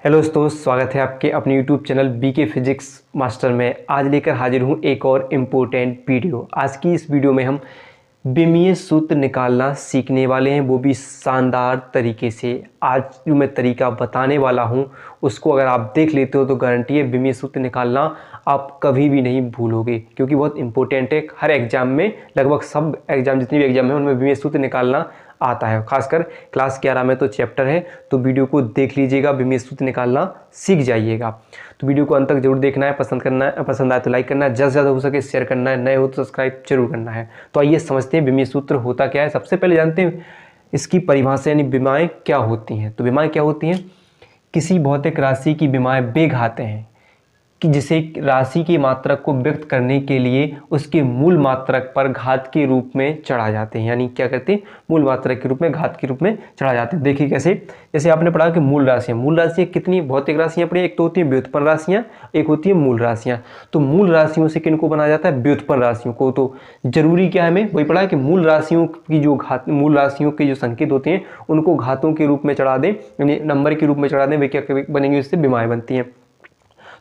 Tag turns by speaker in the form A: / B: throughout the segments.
A: Hello दोस्तों, स्वागत है आपके अपने YouTube channel BK physics master में। आज लेकर हाजिर हूँ एक और इम्पोर्टेंट वीडियो। आज की इस वीडियो में हम विमीय सूत्र निकालना सीखने वाले हैं, वो भी शानदार तरीके से। आज जो मैं तरीका बताने वाला हूँ उसको अगर आप देख लेते हो तो गारंटी है विमीय सूत्र निकालना आप कभी भी नहीं भूलोगे, क्योंकि बहुत इंपॉर्टेंट है। हर एग्जाम में, लगभग सब एग्जाम, जितनी भी एग्जाम है उनमें विमीय सूत्र निकालना आता है। खासकर क्लास 11 में तो चैप्टर है, तो वीडियो को देख लीजिएगा, विमीय सूत्र निकालना सीख जाइएगा। तो वीडियो को अंत तक जरूर देखना है, पसंद करना है, पसंद आए तो लाइक करना है, ज़्यादा से ज़्यादा हो सके शेयर करना है, नए हो तो सब्सक्राइब जरूर करना है। तो आइए समझते हैं विमीय सूत्र होता क्या है। सबसे पहले जानते हैं इसकी परिभाषा, यानी विमाएँ क्या होती हैं। तो विमाएँ क्या होती हैं? किसी भौतिक राशि की विमाएँ वे घाते हैं कि जिसे राशि की मात्रक को व्यक्त करने के लिए उसके मूल मात्रक पर घात के रूप में चढ़ा जाते हैं। यानी क्या करते हैं? मूल मात्रक के रूप में, घात के रूप में चढ़ा जाते हैं। देखिए कैसे, जैसे आपने पढ़ा कि मूल राशियाँ कितनी भौतिक राशियाँ पढ़ी। एक तो होती है व्युत्पन्न राशियाँ, एक होती है मूल राशियाँ। तो मूल राशियों से किनको बनाया जाता है? व्युत्पन्न राशियों को। तो जरूरी क्या है, हमें वही पढ़ा कि मूल राशियों की जो घात, मूल राशियों के जो संकेत होते हैं उनको घातों के रूप में चढ़ा दें, यानी नंबर के रूप में चढ़ा दें, वे क्या बनेंगे? उससे विमाएँ बनती हैं।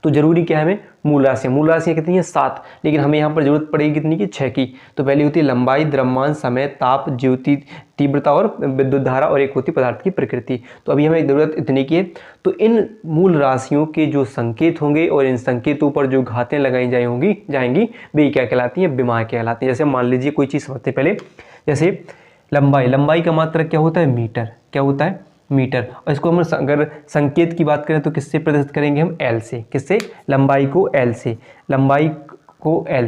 A: तो जरूरी क्या है हमें? मूल राशियाँ कितनी है? 7। लेकिन हमें यहाँ पर जरूरत पड़ेगी कितनी की? 6 की। तो पहली होती है लंबाई, द्रव्यमान, समय, ताप, ज्योति तीव्रता और विद्युत धारा, और एक होती है पदार्थ की प्रकृति। तो अभी हमें जरूरत इतनी की है। तो इन मूल राशियों के जो संकेत होंगे और इन संकेतों पर जो घातें लगाई जाएंगी वे क्या कहलाती हैं? विमाएँ कहलाती हैं। जैसे मान लीजिए कोई चीज़ समझते पहले, जैसे लंबाई का मात्रक क्या होता है? मीटर। क्या होता है? मीटर। और इसको हम अगर संकेत की बात करें तो किससे प्रदर्शित करेंगे हम? एल से। किससे? लंबाई को एल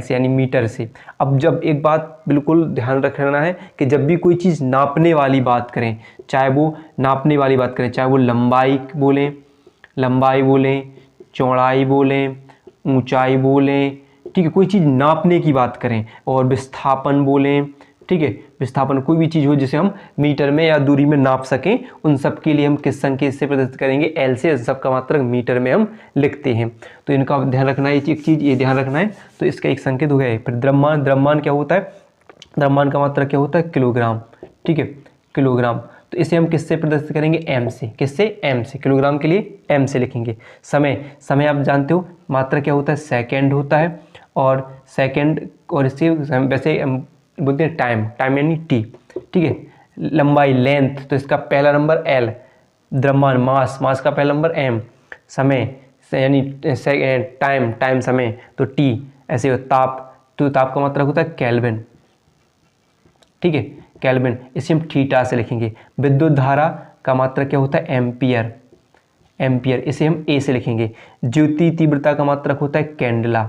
A: से, यानी मीटर से। अब जब एक बात बिल्कुल ध्यान रखना है कि जब भी कोई चीज़ नापने वाली बात करें, चाहे वो लंबाई बोलें, चौड़ाई बोलें, ऊंचाई बोलें, ठीक है, कोई चीज़ नापने की बात करें, और विस्थापन बोलें, ठीक है, विस्थापन कोई भी चीज़ हो जिसे हम मीटर में या दूरी में नाप सकें, उन सब के लिए हम किस संकेत से प्रदर्शित करेंगे? एल से। सब का मात्रक मीटर में हम लिखते हैं। तो इनका ध्यान रखना है, एक चीज़ ये ध्यान रखना है। तो इसका एक संकेत हो गया है। फिर द्रव्यमान क्या होता है? द्रव्यमान का मात्रक क्या होता है? किलोग्राम। ठीक है, किलोग्राम। तो इसे हम किससे प्रदर्शित करेंगे? एम से। किससे? एम से। किलोग्राम के लिए एम से लिखेंगे। समय आप जानते हो मात्रक क्या होता है? सेकेंड होता है। और सेकेंड, और इससे वैसे बोलते हैं टाइम यानी टी। ठीक है, लंबाई लेंथ, तो इसका पहला नंबर एल। द्रव्यमान मास का पहला नंबर एम। समय यानी टाइम समय, तो टी। ऐसे हो ताप, तो ताप का मात्रक होता है केल्विन। ठीक है, केल्विन। इसे हम थीटा से लिखेंगे। विद्युत धारा का मात्रक क्या होता है? एम्पियर। इसे हम ए से लिखेंगे। ज्योति तीव्रता का मात्रक होता है कैंडला।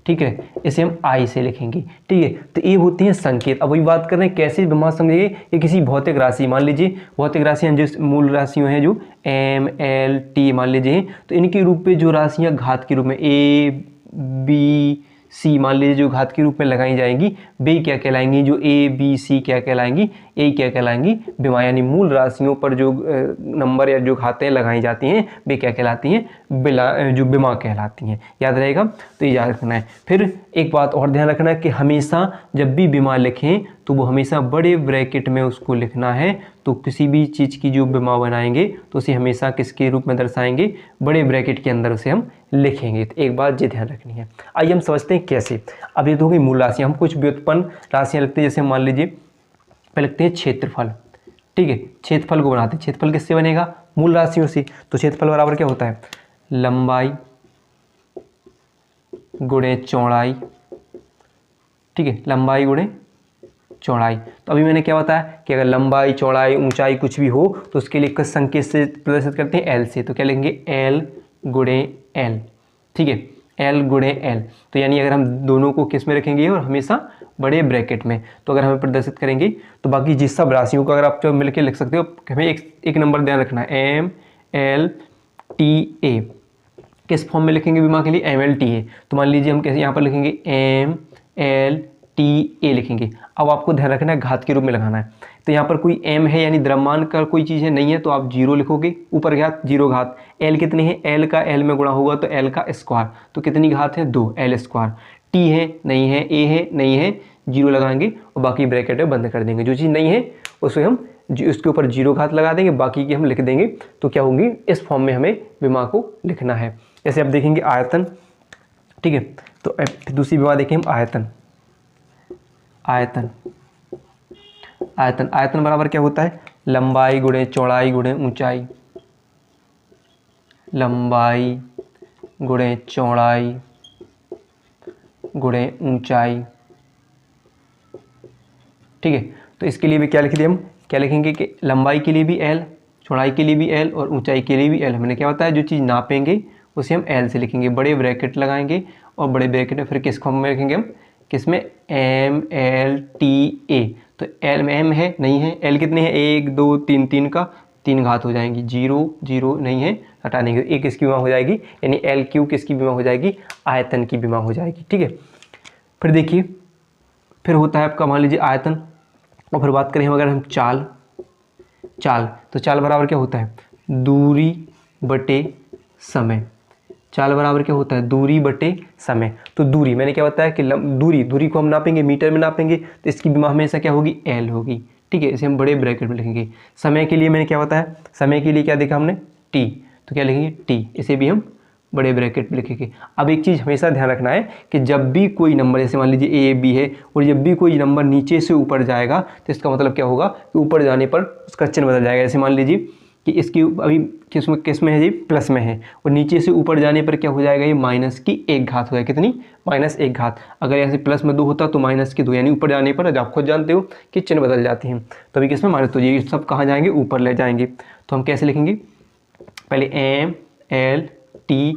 A: ठीक है, इसे हम आई से लिखेंगे। ठीक है, तो ये होती हैं संकेत। अब वही बात कर रहे हैं कैसे विमा समझिए। ये किसी भौतिक राशि, मान लीजिए भौतिक राशियाँ जो मूल राशियाँ हैं, जो एम एल टी मान लीजिए, तो इनके रूप में जो राशियाँ घात के रूप में ए बी सी मान लीजिए जो घात के रूप में लगाई जाएंगी, वे क्या कहलाएंगी? जो ए बी सी क्या कहलाएंगी? ए क्या कहलाएंगी? विमा। यानी मूल राशियों पर जो नंबर या जो घातें लगाई जाती हैं वे क्या कहलाती हैं? जो विमा कहलाती हैं। याद रहेगा, तो ये याद रखना है। फिर एक बात और ध्यान रखना है कि हमेशा जब भी विमा लिखें तो वो हमेशा बड़े ब्रैकेट में उसको लिखना है। तो किसी भी चीज़ की जो विमा बनाएंगे तो उसे हमेशा किसके रूप में दर्शाएंगे? बड़े ब्रैकेट के अंदर उसे हम लिखेंगे। तो एक बात ये ध्यान रखनी है। आइए हम समझते हैं कैसे। अब ये तो होगी मूल राशियाँ। हम कुछ व्युत्पन्न राशियाँ लिखते हैं। जैसे मान लीजिए पहले लिखते हैं क्षेत्रफल। ठीक है, क्षेत्रफल को बनाते हैं। क्षेत्रफल किससे बनेगा? मूल राशियों से। तो क्षेत्रफल बराबर क्या होता है? लंबाई गुणे चौड़ाई। ठीक है, लंबाई गुणे चौड़ाई। तो अभी मैंने क्या बताया कि अगर लंबाई, चौड़ाई, ऊंचाई कुछ भी हो तो उसके लिए किस संकेत से प्रदर्शित करते हैं? एल से। तो क्या लेंगे? एल गुणे एल। ठीक है, एल गुणे एल। तो यानी अगर हम दोनों को किस में रखेंगे और हमेशा बड़े ब्रैकेट में, तो अगर हमें प्रदर्शित करेंगे तो बाकी जिस सब राशियों को अगर आप जो मिलकर लिख सकते हो, हमें एक नंबर ध्यान रखना है, एम एल टी ए। किस फॉर्म में लिखेंगे विमा के लिए? M L T A. तो मान लीजिए हम कैसे यहाँ पर लिखेंगे? एम एल टी ए लिखेंगे। अब आपको ध्यान रखना है घात के रूप में लगाना है। तो यहाँ पर कोई एम है यानी द्रव्यमान का कोई चीज़ है नहीं है, तो आप जीरो लिखोगे, ऊपर घात जीरो घात। एल कितनी है? एल का एल में गुणा होगा तो एल का स्क्वायर। तो कितनी घात है? 2, एल स्क्वायर। टी है नहीं है, ए है नहीं है, जीरो लगाएंगे और बाकी ब्रैकेट में बंद कर देंगे। जो चीज़ नहीं है उसे हम उसके ऊपर 0 घात लगा देंगे, बाकी की हम लिख देंगे। तो क्या होगी, इस फॉर्म में हमें विमा को लिखना है। जैसे अब देखेंगे आयतन, ठीक है। तो दूसरी विमा देखें हम आयतन। आयतन आयतन आयतन बराबर क्या होता है, लंबाई गुणे चौड़ाई गुणे ऊंचाई। लंबाई गुणे चौड़ाई गुणे ऊंचाई, ठीक है। तो इसके लिए भी क्या लिख दिया हम, क्या लिखेंगे कि लंबाई के लिए भी L, चौड़ाई के लिए भी L और ऊंचाई के लिए भी L। हमने क्या होता है, जो चीज़ नापेंगे उसे हम L से लिखेंगे, बड़े ब्रैकेट लगाएंगे और बड़े ब्रैकेट में फिर किस फॉर्म में लिखेंगे हम, किस में, MLTA। तो L में M है नहीं है, L कितने हैं, 1 2 3, 3 का 3 घात हो जाएंगी, 0 0 नहीं है, हटा देंगे, एक किसकी विमा हो जाएगी, यानी LQ किसकी विमा हो जाएगी, आयतन की विमा हो जाएगी, ठीक है। फिर देखिए, फिर होता है आपका मान लीजिए आयतन, और फिर बात करें हम अगर हम चाल, तो चाल बराबर क्या होता है, दूरी बटे समय। चाल बराबर क्या होता है, दूरी बटे समय। तो दूरी मैंने क्या बताया कि दूरी को हम नापेंगे, मीटर में नापेंगे, तो इसकी विमा हमेशा क्या होगी, L होगी, ठीक है। इसे हम बड़े ब्रैकेट में लिखेंगे। समय के लिए मैंने क्या बताया, समय के लिए क्या देखा हमने, T, तो क्या लिखेंगे T, इसे भी हम बड़े ब्रैकेट में लिखेंगे। अब एक चीज़ हमेशा ध्यान रखना है कि जब भी कोई नंबर, जैसे मान लीजिए A B है, और जब भी कोई नंबर नीचे से ऊपर जाएगा तो इसका मतलब क्या होगा कि ऊपर जाने पर उसका चिन्ह बदल जाएगा। जैसे मान लीजिए कि इसकी अभी किस में है जी, प्लस में है, और नीचे से ऊपर जाने पर क्या हो जाएगा, ये माइनस की 1 घात हो जाएगी, कितनी, -1 घात। अगर यहाँ से प्लस में 2 होता तो माइनस की 2, यानी ऊपर जाने पर आप खुद जानते हो कि चिन्ह बदल जाते हैं। तो अभी किस में माइनस, तो ये सब कहाँ जाएंगे, ऊपर ले जाएंगे। तो हम कैसे लिखेंगे, पहले MLTA,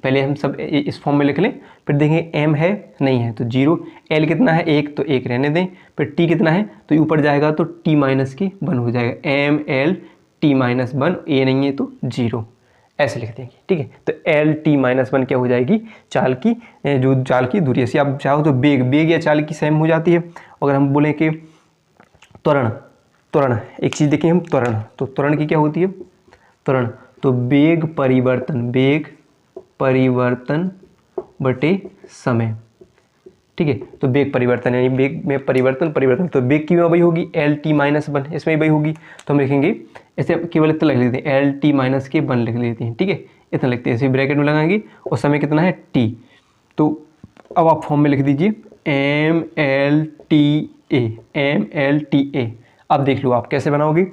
A: पहले हम सब इस फॉर्म में लिख लें, फिर देखेंगे M है नहीं है तो 0, L कितना है 1 तो 1 रहने दें, फिर T कितना है तो ऊपर जाएगा तो T माइनस की 1 हो जाएगा, MLT माइनस 1, A नहीं है तो 0, ऐसे लिख देंगे, ठीक है। तो LT माइनस 1 क्या हो जाएगी, चाल की, जो चाल की दूरी। ऐसे आप चाहो तो बेग या चाल की सेम हो जाती है। अगर हम बोलें कि त्वरण, एक चीज़ देखें हम, त्वरण, तो त्वरण की क्या होती है, त्वरण, तो वेग परिवर्तन बटे समय, ठीक है। तो वेग परिवर्तन यानी वेग में परिवर्तन, तो वेग की वही होगी LT माइनस 1, इसमें वही होगी। तो हम लिखेंगे ऐसे, केवल इतना लिख लेते हैं, LT माइनस के 1 लिख लेते हैं, ठीक है, इतना लिखते हैं, इसे ब्रैकेट में लगाएंगे, और समय कितना है T। तो अब आप फॉर्म में लिख दीजिए MLTA। अब देख लो आप कैसे बनाओगे,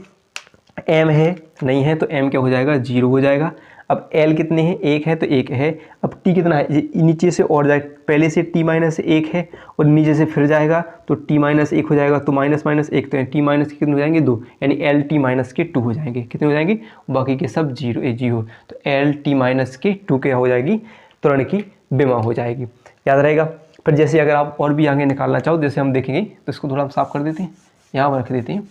A: M है नहीं है तो M क्या हो जाएगा, 0 हो जाएगा। अब L कितने हैं, 1 है तो 1 है। अब T कितना है, नीचे से और जाए, पहले से T माइनस 1 है और नीचे से फिर जाएगा तो T माइनस 1 हो जाएगा, तो माइनस 1 तो T माइनस के कितने हो जाएंगे, 2, यानी LT माइनस के 2 हो जाएंगे, कितने हो जाएंगे, बाकी के सब 0। तो LT माइनस के 2 क्या हो जाएगी, त्वरण की विमा हो जाएगी, याद रहेगा। फिर जैसे अगर आप और भी आगे निकालना चाहो, जैसे हम देखेंगे, तो इसको थोड़ा हम साफ कर देते हैं, यहाँ पर रख देते हैं,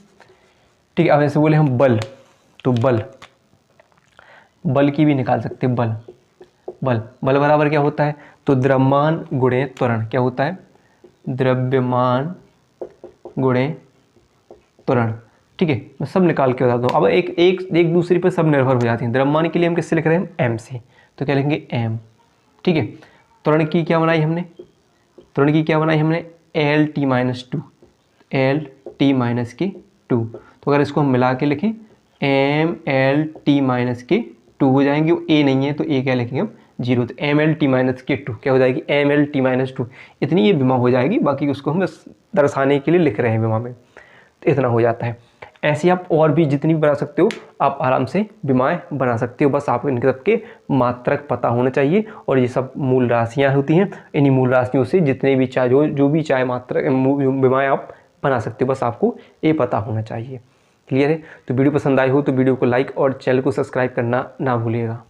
A: ठीक है। अब ऐसे बोले हम बल, तो बल की भी निकाल सकते हैं, बल बराबर क्या होता है, तो द्रव्यमान गुणे त्वरण, क्या होता है, द्रव्यमान गुणे त्वरण, ठीक है। मैं सब निकाल के बताता हूँ। अब एक दूसरे पर सब निर्भर हो जाती हैं। द्रव्यमान के लिए हम किससे लिख रहे हैं, M से, तो क्या लिखेंगे M, ठीक है। त्वरण की क्या बनाई हमने, LT माइनस 2, LT माइनस के 2। तो अगर इसको हम मिला के लिखें, MLT माइनस के 2 हो जाएंगे, A नहीं है तो A क्या लिखेंगे हम, 0। तो MLT माइनस के 2 क्या हो जाएगी, MLT माइनस 2, इतनी ये विमा हो जाएगी। बाकी उसको हम बस दर्शाने के लिए लिख रहे हैं विमा में, तो इतना हो जाता है। ऐसे आप और भी जितनी भी बना सकते हो, आप आराम से विमाएँ बना सकते हो, बस आपको इनके सबके मात्रक पता होना चाहिए। और ये सब मूल राशियाँ होती हैं, इन्हीं मूल राशियों से जितने भी चाहे जो भी चाहे मात्रक विमाएँ आप बना सकते हो, बस आपको ये पता होना चाहिए। क्लियर है। तो वीडियो पसंद आई हो तो वीडियो को लाइक और चैनल को सब्सक्राइब करना ना भूलिएगा।